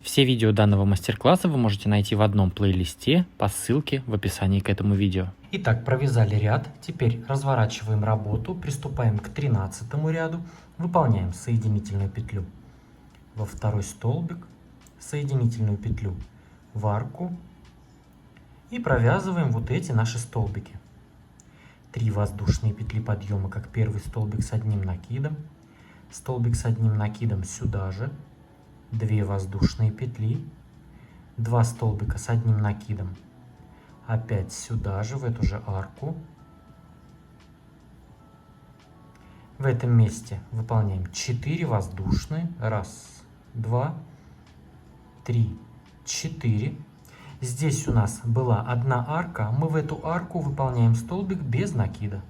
Все видео данного мастер-класса вы можете найти в одном плейлисте по ссылке в описании к этому видео. Итак, провязали ряд, теперь разворачиваем работу, приступаем к 13 ряду, выполняем соединительную петлю во второй столбик, соединительную петлю в арку и провязываем вот эти наши столбики. 3 воздушные петли подъема, как первый столбик с одним накидом, столбик с одним накидом сюда же, 2 воздушные петли, 2 столбика с одним накидом, опять сюда же, в эту же арку. В этом месте выполняем 4 воздушные, 1, 2, 3, 4. Здесь у нас была одна арка, мы в эту арку выполняем столбик без накида.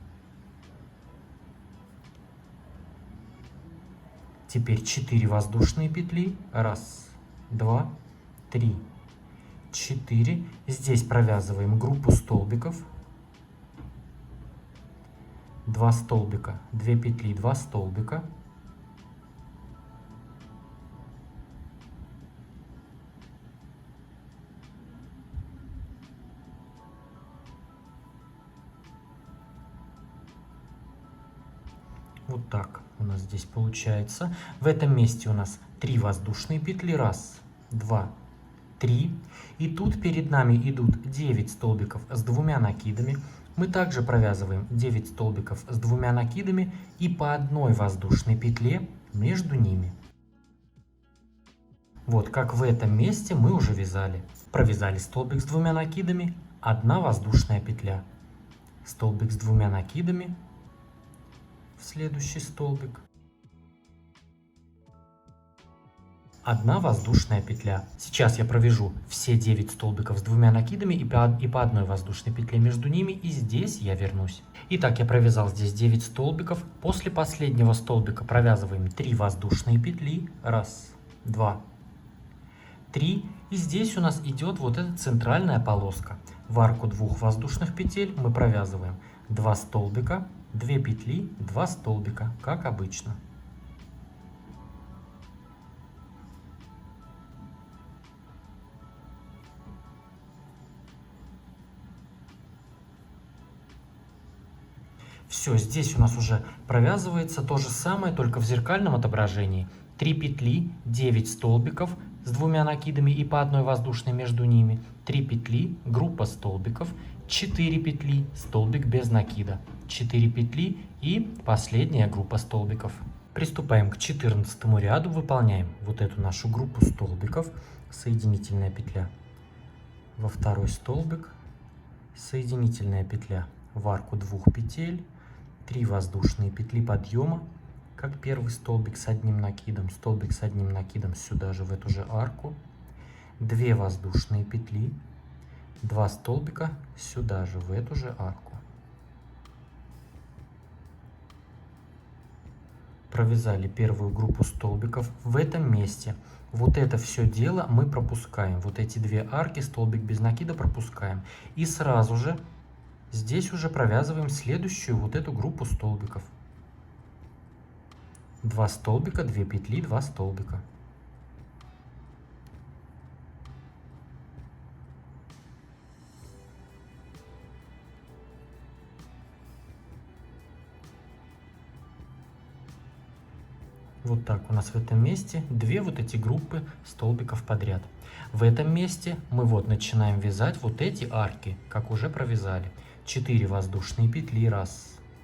Теперь 4 воздушные петли, 1, 2, 3, 4. Здесь провязываем группу столбиков, 2 столбика, 2 петли, 2 столбика. Вот так у нас здесь получается. В этом месте у нас 3 воздушные петли. 1, 2, 3. И тут перед нами идут 9 столбиков с 2 накидами. Мы также провязываем 9 столбиков с 2 накидами и по одной воздушной петле между ними. Вот как в этом месте мы уже вязали. Провязали столбик с 2 накидами, 1 воздушная петля. Столбик с 2 накидами. В следующий столбик 1 воздушная петля. Сейчас я провяжу все 9 столбиков с 2 накидами и по одной воздушной петле между ними, и здесь я вернусь. Итак, я провязал здесь 9 столбиков. После последнего столбика провязываем 3 воздушные петли. 1, 2, 3. И здесь у нас идет вот эта центральная полоска. В арку 2 воздушных петель мы провязываем 2 столбика, 2 петли, 2 столбика, как обычно. Все, здесь у нас уже провязывается то же самое, только в зеркальном отображении. 3 петли, 9 столбиков с 2 накидами и по одной воздушной между ними. 3 петли, группа столбиков, 4 петли, столбик без накида. 4 петли и последняя группа столбиков. Приступаем к 14 ряду, выполняем вот эту нашу группу столбиков. Соединительная петля во второй столбик, соединительная петля в арку 2 петель, 3 воздушные петли подъема, как первый столбик с одним накидом, столбик с одним накидом сюда же, в эту же арку, 2 воздушные петли, 2 столбика сюда же, в эту же арку. Провязали первую группу столбиков. В этом месте вот это все дело мы пропускаем. Вот эти 2 арки, столбик без накида пропускаем. И сразу же здесь уже провязываем следующую вот эту группу столбиков. 2 столбика, 2 петли, 2 столбика. Вот так у нас в этом месте 2 вот эти группы столбиков подряд. В этом месте мы вот начинаем вязать вот эти арки, как уже провязали. 4 воздушные петли, 1,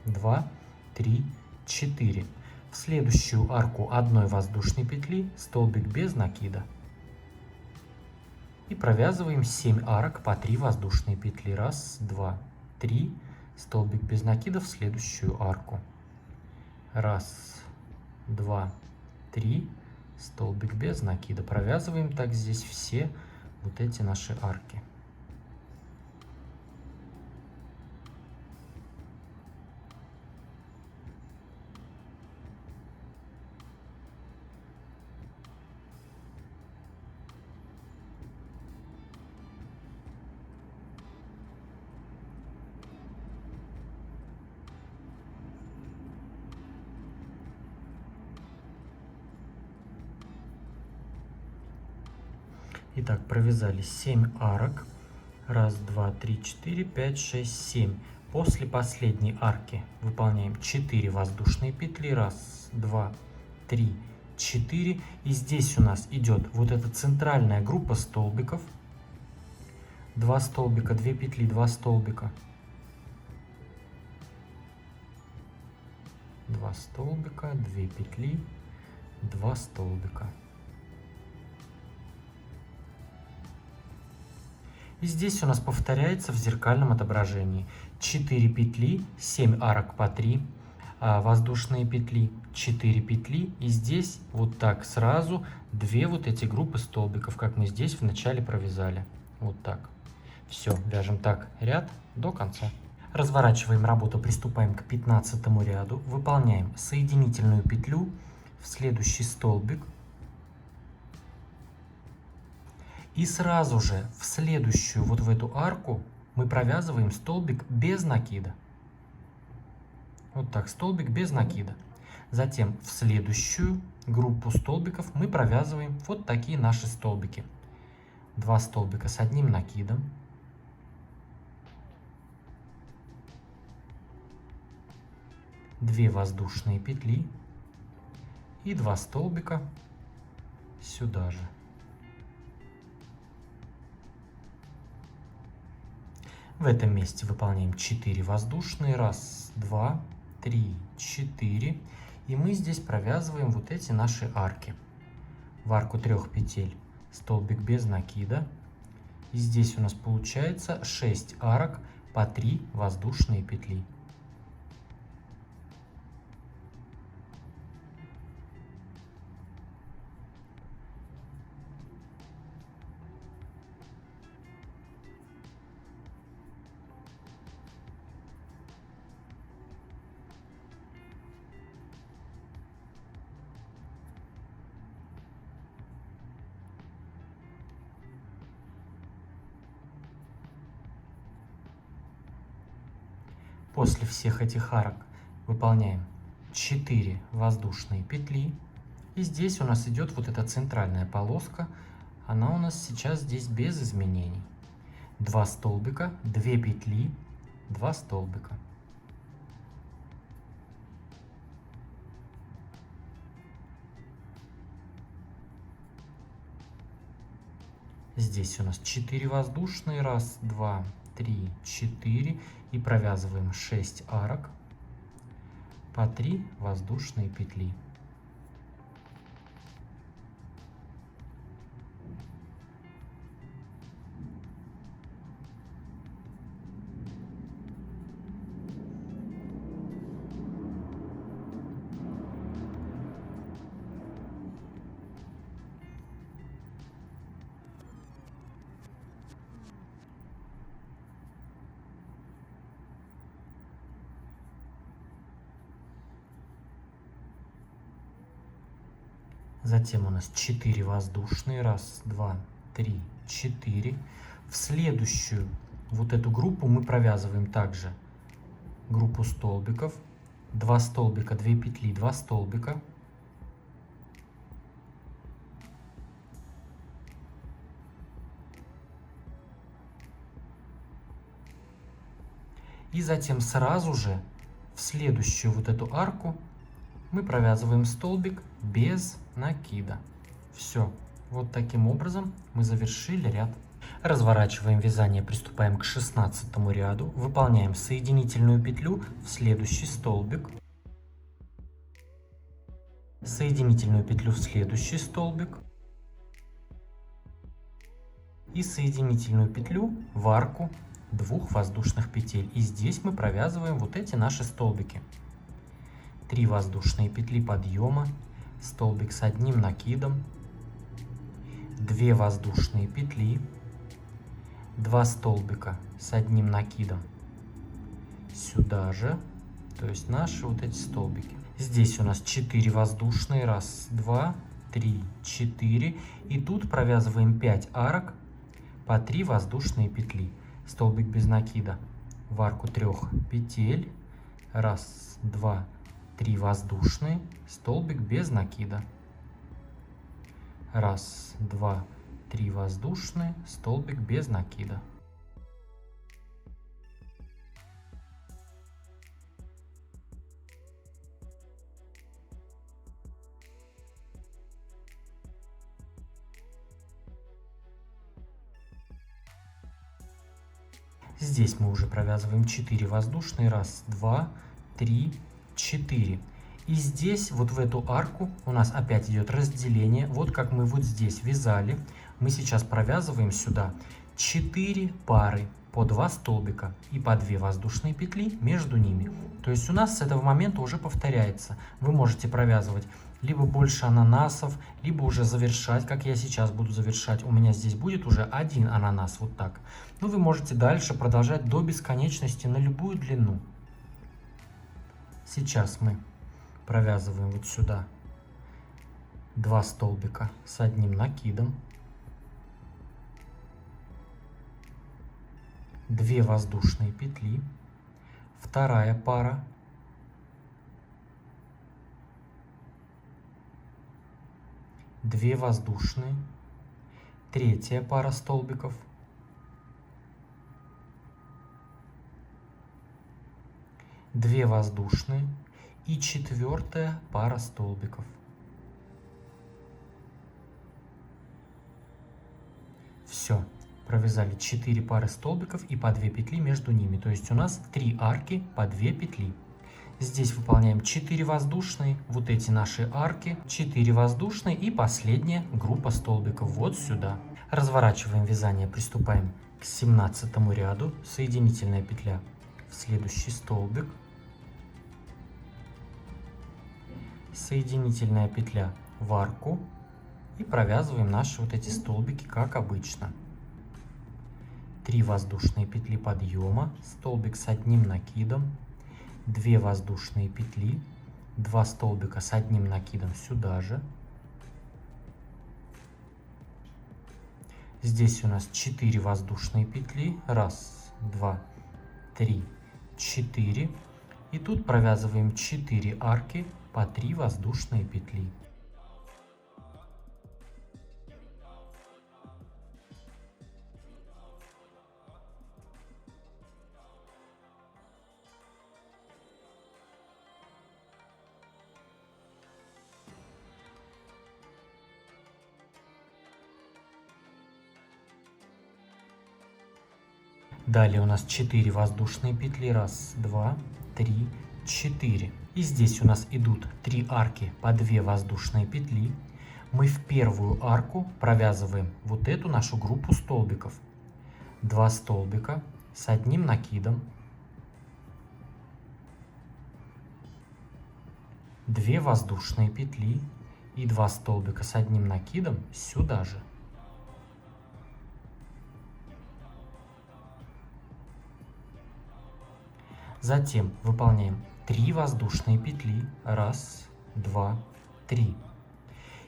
2, 3, 4. В следующую арку 1 воздушной петли, столбик без накида. И провязываем 7 арок по 3 воздушные петли. 1, 2, 3, столбик без накида в следующую арку. 1, 2, 3, столбик без накида. Провязываем так здесь все вот эти наши арки. Итак, провязали 7 арок. Раз, два, три, четыре, пять, шесть, 7. После последней арки выполняем 4 воздушные петли. Раз, два, три, 4. И здесь у нас идет вот эта центральная группа столбиков. 2 столбика, 2 петли, 2 столбика. 2 столбика, 2 петли, 2 столбика. И здесь у нас повторяется в зеркальном отображении 4 петли, 7 арок по 3 воздушные петли, 4 петли. И здесь вот так сразу 2 вот эти группы столбиков, как мы здесь вначале провязали. Вот так. Все, вяжем так ряд до конца. Разворачиваем работу, приступаем к 15 ряду. Выполняем соединительную петлю в следующий столбик. И сразу же в следующую, вот в эту арку, мы провязываем столбик без накида. Вот так, столбик без накида. Затем в следующую группу столбиков мы провязываем вот такие наши столбики. 2 столбика с одним накидом. 2 воздушные петли и 2 столбика сюда же. В этом месте выполняем 4 воздушные. Раз, два, три, 4. И мы здесь провязываем вот эти наши арки. В арку 3 петель столбик без накида. И здесь у нас получается 6 арок по 3 воздушные петли. После всех этих арок выполняем 4 воздушные петли. И здесь у нас идет вот эта центральная полоска. Она у нас сейчас здесь без изменений. 2 столбика, 2 петли, 2 столбика. Здесь у нас 4 воздушные. Раз, два, три, 4. И провязываем 6 арок по 3 воздушные петли. Затем у нас 4 воздушные. Раз, два, три, 4. В следующую вот эту группу мы провязываем также группу столбиков. 2 столбика, 2 петли, 2 столбика. И затем сразу же в следующую вот эту арку мы провязываем столбик без накида. Все. Вот таким образом мы завершили ряд. Разворачиваем вязание, приступаем к 16 ряду. Выполняем соединительную петлю в следующий столбик. Соединительную петлю в следующий столбик. И соединительную петлю в арку 2 воздушных петель. И здесь мы провязываем вот эти наши столбики. 3 воздушные петли подъема, столбик с одним накидом, 2 воздушные петли, 2 столбика с одним накидом сюда же, то есть наши вот эти столбики. Здесь у нас 4 воздушные. Раз, два, три, 4. И тут провязываем 5 арок по 3 воздушные петли. Столбик без накида в арку 3 петель. Раз, два, 3 воздушные, столбик без накида. Раз, два, 3 воздушные, столбик без накида. Здесь мы уже провязываем 4 воздушные. Раз, два, три, 4. И здесь, вот в эту арку, у нас опять идет разделение. Вот как мы вот здесь вязали. Мы сейчас провязываем сюда 4 пары по 2 столбика и по 2 воздушные петли между ними. То есть у нас с этого момента уже повторяется. Вы можете провязывать либо больше ананасов, либо уже завершать, как я сейчас буду завершать. У меня здесь будет уже один ананас, вот так. Ну, вы можете дальше продолжать до бесконечности на любую длину. Сейчас мы провязываем вот сюда 2 столбика с одним накидом, 2 воздушные петли, вторая пара, 2 воздушные, третья пара столбиков, 2 воздушные и 4-я пара столбиков. Все, провязали 4 пары столбиков и по 2 петли между ними. То есть у нас 3 арки по 2 петли. Здесь выполняем 4 воздушные, вот эти наши арки, 4 воздушные и последняя группа столбиков вот сюда. Разворачиваем вязание, приступаем к 17 ряду, соединительная петля в следующий столбик, соединительная петля в арку и провязываем наши вот эти столбики как обычно. 3 воздушные петли подъема, столбик с одним накидом, 2 воздушные петли, 2 столбика с одним накидом сюда же. Здесь у нас 4 воздушные петли, 1, 2, 3, 4. И тут провязываем 4 арки по 3 воздушные петли. Далее у нас 4 воздушные петли, 1, 2, 3, 4. И здесь у нас идут 3 арки по 2 воздушные петли. Мы в первую арку провязываем вот эту нашу группу столбиков. 2 столбика с одним накидом, 2 воздушные петли и 2 столбика с одним накидом сюда же. Затем выполняем 3 воздушные петли, 1, 2, 3.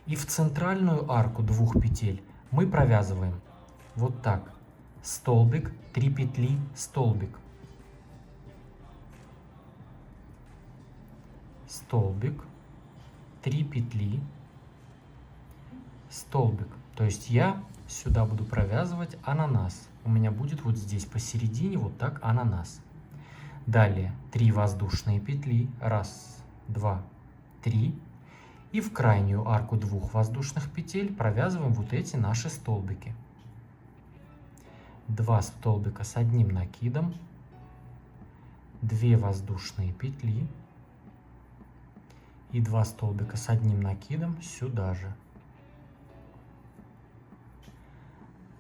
И в центральную арку 2 петель мы провязываем вот так: столбик, 3 петли, столбик, столбик, 3 петли, столбик. То есть я сюда буду провязывать ананас. У меня будет вот здесь посередине вот так ананас. Далее 3 воздушные петли, 1, 2, 3. И в крайнюю арку 2 воздушных петель провязываем вот эти наши столбики. 2 столбика с одним накидом, 2 воздушные петли и 2 столбика с одним накидом сюда же.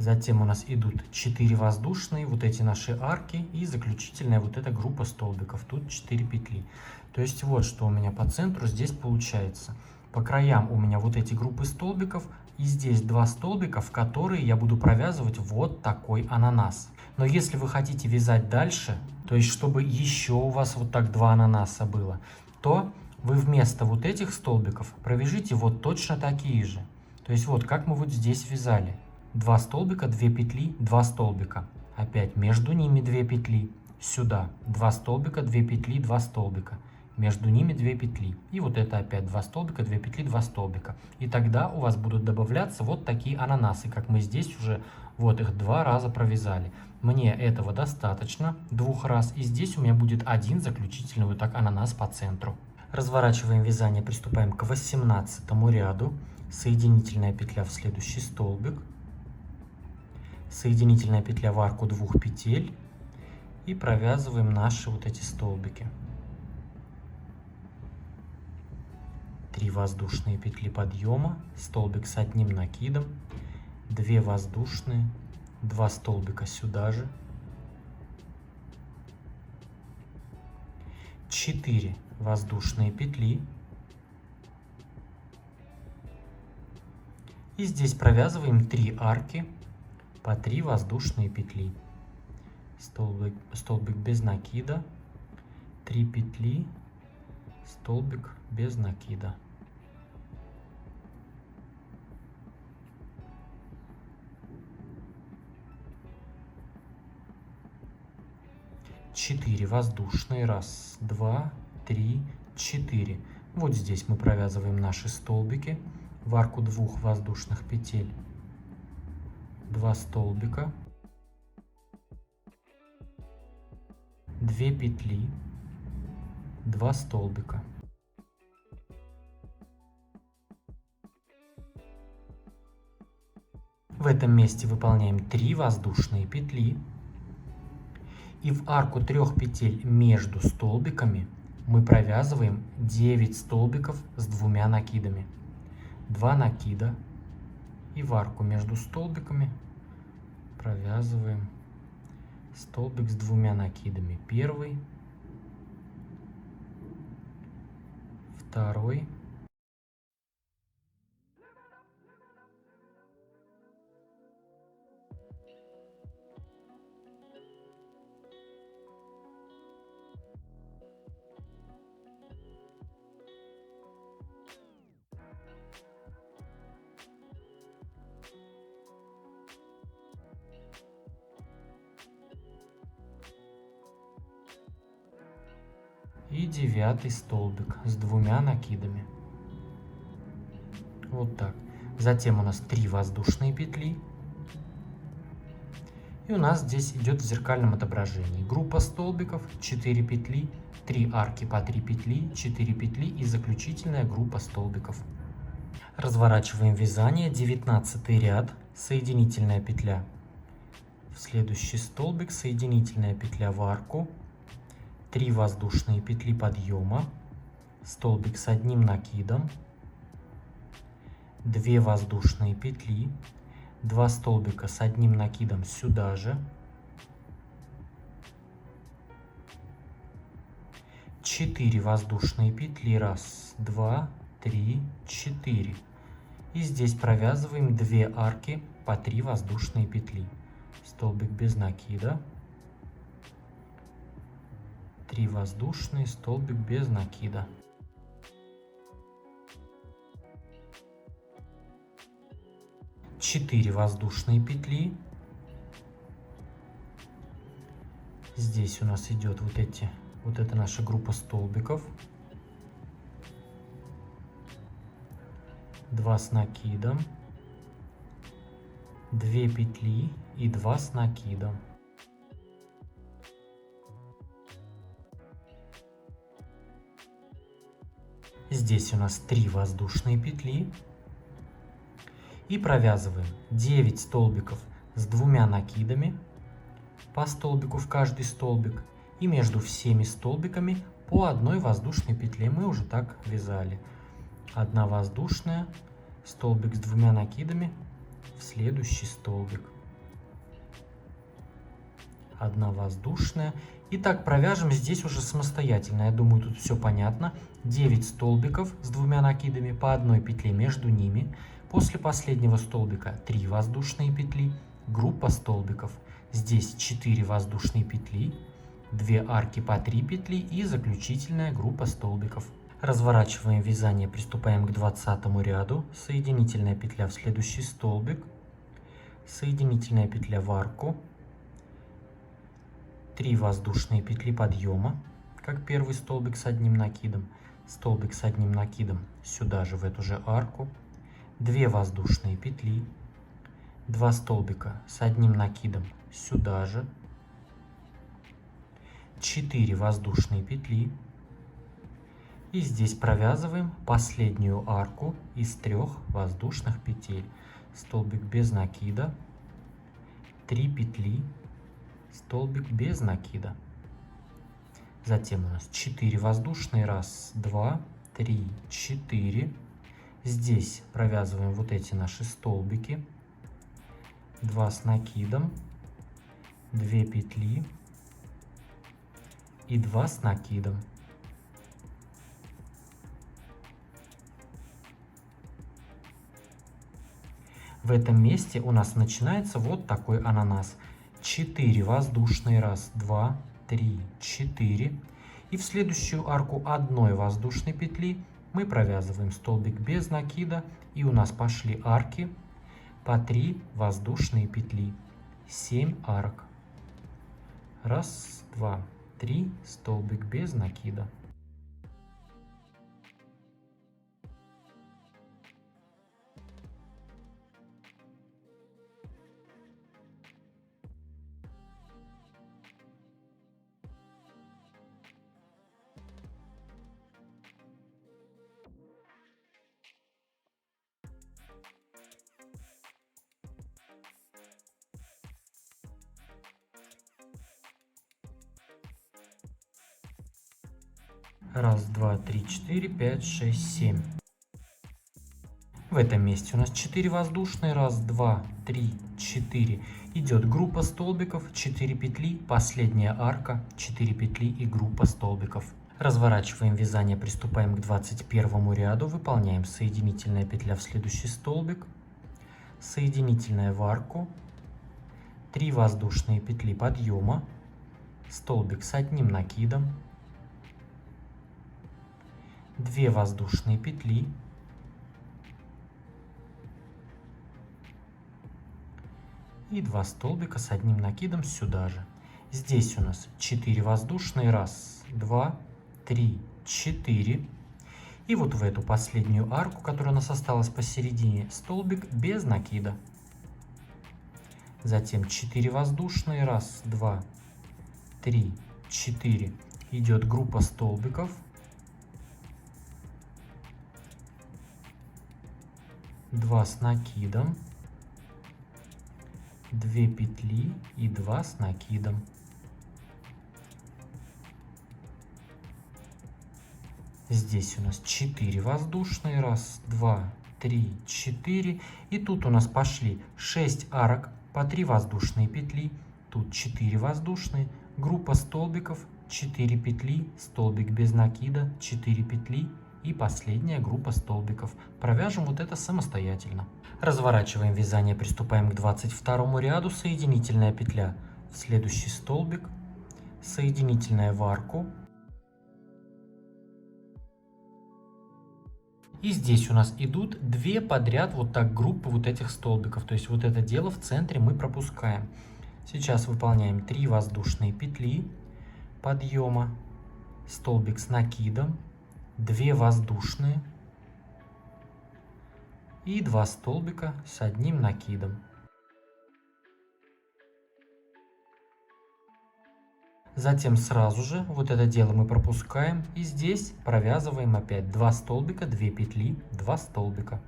Затем у нас идут 4 воздушные, вот эти наши арки и заключительная вот эта группа столбиков. Тут 4 петли. То есть вот что у меня по центру здесь получается. По краям у меня вот эти группы столбиков и здесь 2 столбика, в которые я буду провязывать вот такой ананас. Но если вы хотите вязать дальше, то есть чтобы еще у вас вот так 2 ананаса было, то вы вместо вот этих столбиков провяжите вот точно такие же. То есть вот как мы вот здесь вязали. 2 столбика, 2 петли, 2 столбика. Опять между ними 2 петли. Сюда 2 столбика, 2 петли, 2 столбика. между ними 2 петли. И вот это опять 2 столбика, 2 петли, 2 столбика. И тогда у вас будут добавляться вот такие ананасы, как мы здесь уже вот их 2 раза провязали. Мне этого достаточно, 2 раз. И здесь у меня будет один заключительный вот так ананас по центру. Разворачиваем вязание, приступаем к 18 ряду. Соединительная петля в следующий столбик. Соединительная петля в арку 2 петель. И провязываем наши вот эти столбики. 3 воздушные петли подъема, столбик с одним накидом, 2 воздушные, 2 столбика сюда же, 4 воздушные петли. И здесь провязываем 3 арки по 3 воздушные петли. Столбик без накида, 3 петли, столбик без накида. Четыре воздушные, 1, 2, 3, 4. Вот здесь мы провязываем наши столбики в арку 2 воздушных петель, 2 столбика, 2 петли, 2 столбика. В этом месте выполняем 3 воздушные петли. И в арку 3 петель между столбиками мы провязываем 9 столбиков с 2 накидами. 2 накида. И в арку между столбиками провязываем столбик с 2 накидами. Первый, второй, и 9 столбик с 2 накидами. Вот так. Затем у нас 3 воздушные петли. И у нас здесь идет в зеркальном отображении группа столбиков, 4 петли, 3 арки по 3 петли, 4 петли и заключительная группа столбиков. Разворачиваем вязание, 19 ряд, соединительная петля в следующий столбик, соединительная петля в арку, 3 воздушные петли подъема, столбик с одним накидом, 2 воздушные петли, 2 столбика с одним накидом сюда же, 4 воздушные петли, 1, 2, 3, 4. И здесь провязываем 2 арки по 3 воздушные петли. Столбик без накида, 3 воздушные, столбик без накида. Четыре воздушные петли. Здесь у нас идет вот эта наша группа столбиков. 2 с накидом, 2 петли и 2 с накидом. Здесь у нас 3 воздушные петли. И провязываем 9 столбиков с 2 накидами по столбику в каждый столбик. И между всеми столбиками по 1 воздушной петле. Мы уже так вязали. 1 воздушная, столбик с 2 накидами в следующий столбик. 1 воздушная. И так провяжем здесь уже самостоятельно. Я думаю, тут все понятно. 9 столбиков с 2 накидами по 1 петле между ними. После последнего столбика 3 воздушные петли, группа столбиков. Здесь 4 воздушные петли, 2 арки по 3 петли и заключительная группа столбиков. Разворачиваем вязание, приступаем к 20 ряду. Соединительная петля в следующий столбик, соединительная петля в арку, 3 воздушные петли подъема, как первый столбик с одним накидом, столбик с одним накидом сюда же, в эту же арку, 2 воздушные петли, 2 столбика с одним накидом сюда же, 4 воздушные петли, и здесь провязываем последнюю арку из 3 воздушных петель. Столбик без накида, 3 петли, столбик без накида. Затем у нас 4 воздушные, 1, 2, 3, 4. Здесь провязываем вот эти наши столбики, 2 с накидом, 2 петли и 2 с накидом. В этом месте у нас начинается вот такой ананас. 4 воздушные, 1, 2, 3, 4. И в следующую арку одной воздушной петли мы провязываем столбик без накида. И у нас пошли арки по 3 воздушные петли. 7 арок. 1, 2, 3, столбик без накида. Раз, два, три, 4, 5, 6, 7. В этом месте у нас 4 воздушные, 1, 2, 3, 4. Идет группа столбиков, 4 петли, последняя арка, 4 петли и группа столбиков. Разворачиваем вязание, приступаем к 21 ряду, выполняем соединительная петля в следующий столбик, соединительная в арку, 3 воздушные петли подъема, столбик с одним накидом, 2 воздушные петли, и 2 столбика с одним накидом сюда же. Здесь у нас 4 воздушные, 1, 2, 3, 4. И вот в эту последнюю арку, которая у нас осталась посередине, столбик без накида. Затем 4 воздушные, 1, 2, 3, 4. Идет группа столбиков. 2 с накидом, 2 петли и 2 с накидом. Здесь у нас 4 воздушные, 1, 2, 3, 4. И тут у нас пошли 6 арок по 3 воздушные петли. Тут 4 воздушные, группа столбиков, 4 петли, столбик без накида, 4 петли. И последняя группа столбиков. Провяжем вот это самостоятельно. Разворачиваем вязание, приступаем к 22 ряду. Соединительная петля в следующий столбик, соединительная в арку. И здесь у нас идут 2 подряд вот так группы вот этих столбиков. То есть вот это дело в центре мы пропускаем. Сейчас выполняем 3 воздушные петли подъема, столбик с накидом, 2 воздушные и 2 столбика с одним накидом. Затем сразу же вот это дело мы пропускаем и здесь провязываем опять 2 столбика, 2 петли, 2 столбика.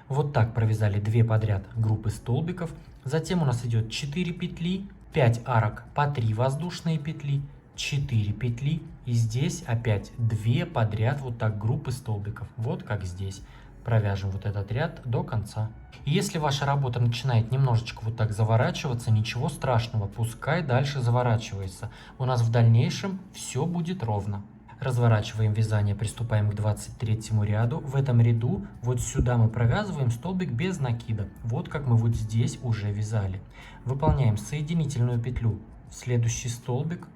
Вот так провязали 2 подряд группы столбиков. Затем у нас идет 4 петли, 5 арок по 3 воздушные петли, 4 петли. И здесь опять 2 подряд вот так группы столбиков. Вот как здесь. Провяжем вот этот ряд до конца. И если ваша работа начинает немножечко вот так заворачиваться, ничего страшного, пускай дальше заворачивается. У нас в дальнейшем все будет ровно. Разворачиваем вязание, приступаем к 23 ряду. В этом ряду вот сюда мы провязываем столбик без накида. Вот как мы вот здесь уже вязали. Выполняем соединительную петлю в следующий столбик.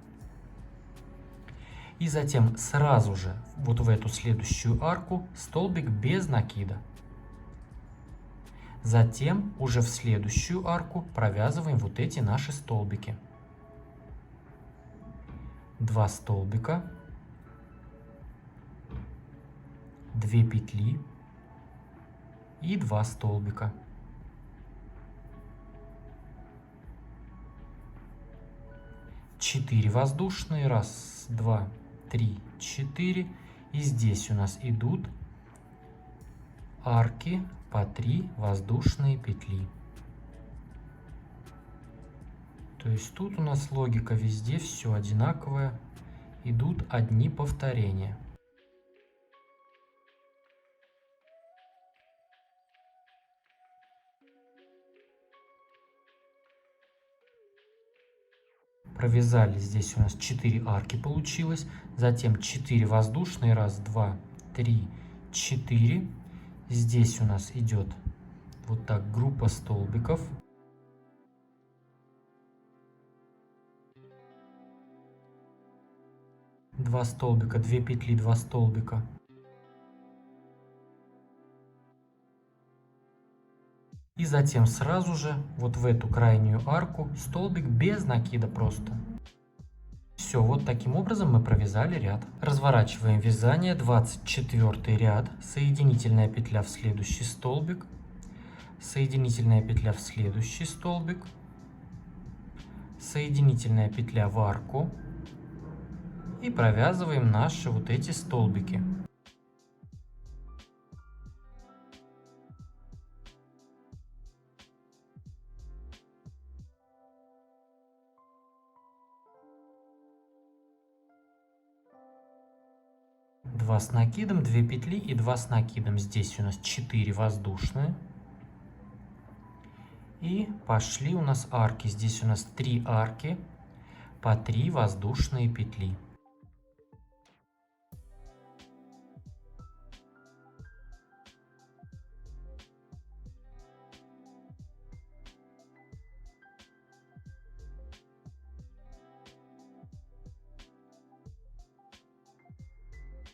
И затем сразу же вот в эту следующую арку столбик без накида. Затем уже в следующую арку провязываем вот эти наши столбики. 2 столбика, 2 петли и 2 столбика. Четыре воздушные, 1, 2, 3, 4. И здесь у нас идут арки по 3 воздушные петли. То есть тут у нас логика везде все одинаковая, идут одни повторения. Провязали, здесь у нас 4 арки получилось, затем 4 воздушные, 1, 2, 3, 4. Здесь у нас идет вот так группа столбиков. Два столбика, 2 петли, 2 столбика. И затем сразу же вот в эту крайнюю арку столбик без накида просто. Все, вот таким образом мы провязали ряд. Разворачиваем вязание, 24 ряд, соединительная петля в следующий столбик, соединительная петля в следующий столбик, соединительная петля в арку и провязываем наши вот эти столбики. Два с накидом, 2 петли и 2 с накидом. Здесь у нас 4 воздушные. И пошли у нас арки. Здесь у нас 3 арки по 3 воздушные петли.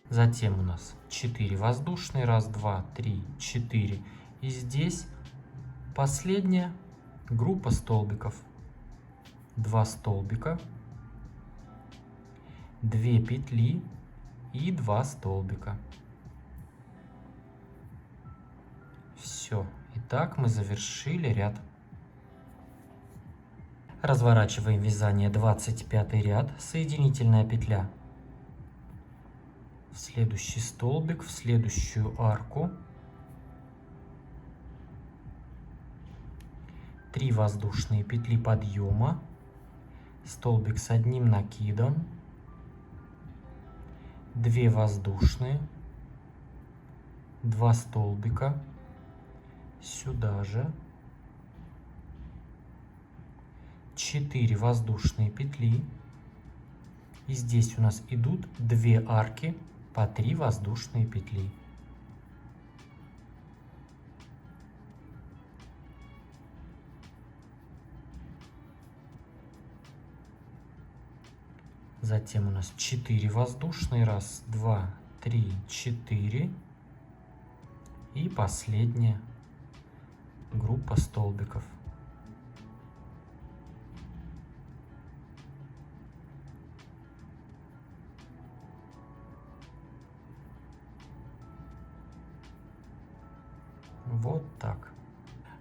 Затем у нас 4 воздушные, 1, 2, 3, 4. И здесь последняя группа столбиков. 2 столбика, 2 петли и 2 столбика. Все. Итак, мы завершили ряд. Разворачиваем вязание, 25 ряд, соединительная петля в следующий столбик, в следующую арку, 3 воздушные петли подъема, столбик с одним накидом, 2 воздушные, 2 столбика, сюда же, 4 воздушные петли, и здесь у нас идут 2 арки по 3 воздушные петли. Затем у нас 4 воздушные, 1, 2, 3, 4. И последняя группа столбиков. Вот так.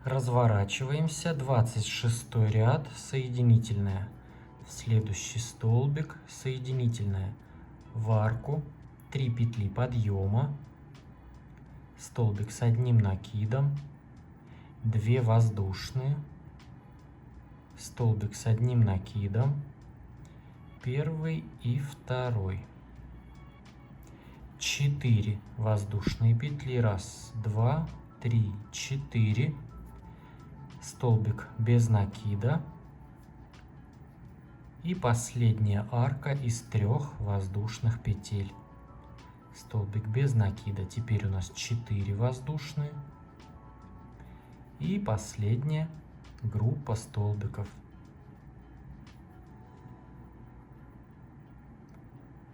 Разворачиваемся, 26 ряд, соединительная в следующий столбик, соединительная в арку, 3 петли подъема, столбик с одним накидом, 2 воздушные, столбик с одним накидом, первый и второй, 4 воздушные петли, 1, 2, 3, 4, столбик без накида и последняя арка из 3 воздушных петель, столбик без накида. Теперь у нас 4 воздушные и последняя группа столбиков.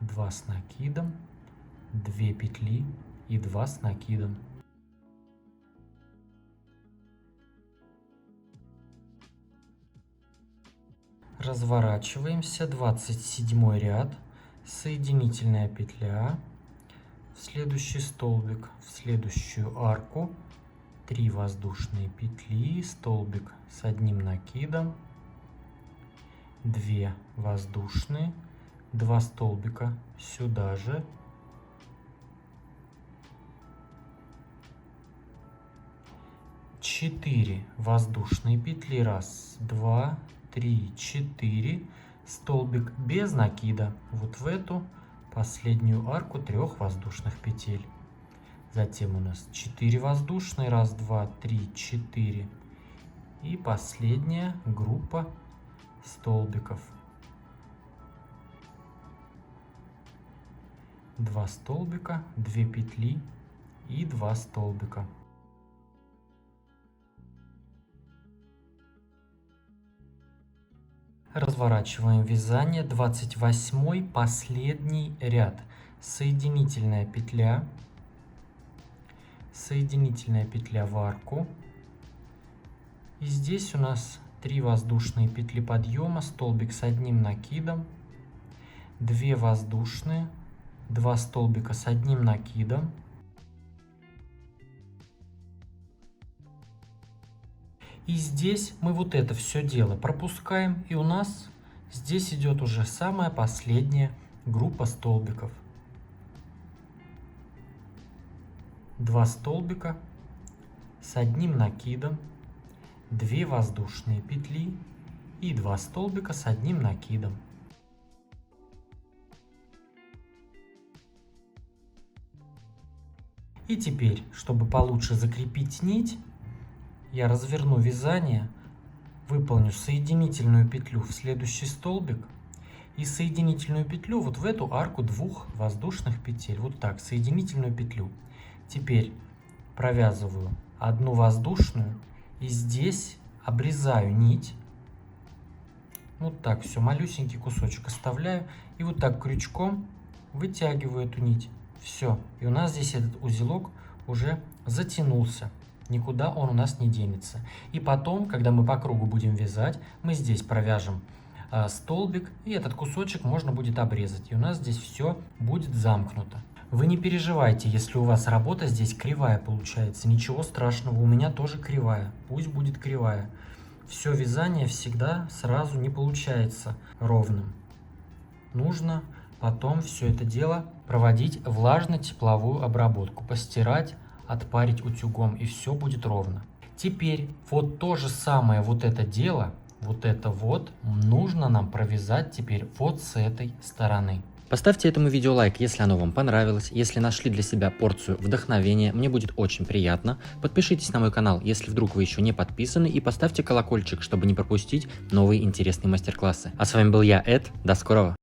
2 с накидом, 2 петли и 2 с накидом. Разворачиваемся, 27 ряд, соединительная петля, в следующий столбик, в следующую арку, 3 воздушные петли, столбик с одним накидом, 2 воздушные, 2 столбика сюда же, 4 воздушные петли, 1, 2, 3, 4, столбик без накида вот в эту последнюю арку 3 воздушных петель. Затем у нас 4 воздушные, 1, 2, 3, 4 и последняя группа столбиков. 2 столбика, 2 петли и 2 столбика. Разворачиваем вязание, 28 последний ряд, соединительная петля в арку, и здесь у нас 3 воздушные петли подъема, столбик с одним накидом, 2 воздушные, 2 столбика с одним накидом, и здесь мы вот это все дело пропускаем, и у нас здесь идет уже самая последняя группа столбиков. 2 столбика с одним накидом, 2 воздушные петли и 2 столбика с одним накидом. И теперь, чтобы получше закрепить нить, я разверну вязание, выполню соединительную петлю в следующий столбик и соединительную петлю вот в эту арку 2 воздушных петель. Вот так, соединительную петлю. Теперь провязываю 1 воздушную и здесь обрезаю нить. Вот так все, малюсенький кусочек оставляю и вот так крючком вытягиваю эту нить. Все, и у нас здесь этот узелок уже затянулся. Никуда он у нас не денется. И потом, когда мы по кругу будем вязать, мы здесь провяжем столбик, и этот кусочек можно будет обрезать. И у нас здесь все будет замкнуто. Вы не переживайте, если у вас работа здесь кривая получается. Ничего страшного, у меня тоже кривая. Пусть будет кривая. Все вязание всегда сразу не получается ровным. Нужно потом все это дело проводить влажно-тепловую обработку, постирать, отпарить утюгом, и все будет ровно. Теперь вот то же самое вот это дело, вот это вот, нужно нам провязать теперь вот с этой стороны. Поставьте этому видео лайк, если оно вам понравилось, если нашли для себя порцию вдохновения, мне будет очень приятно. Подпишитесь на мой канал, если вдруг вы еще не подписаны, и поставьте колокольчик, чтобы не пропустить новые интересные мастер-классы. А с вами был я, Эд, до скорого!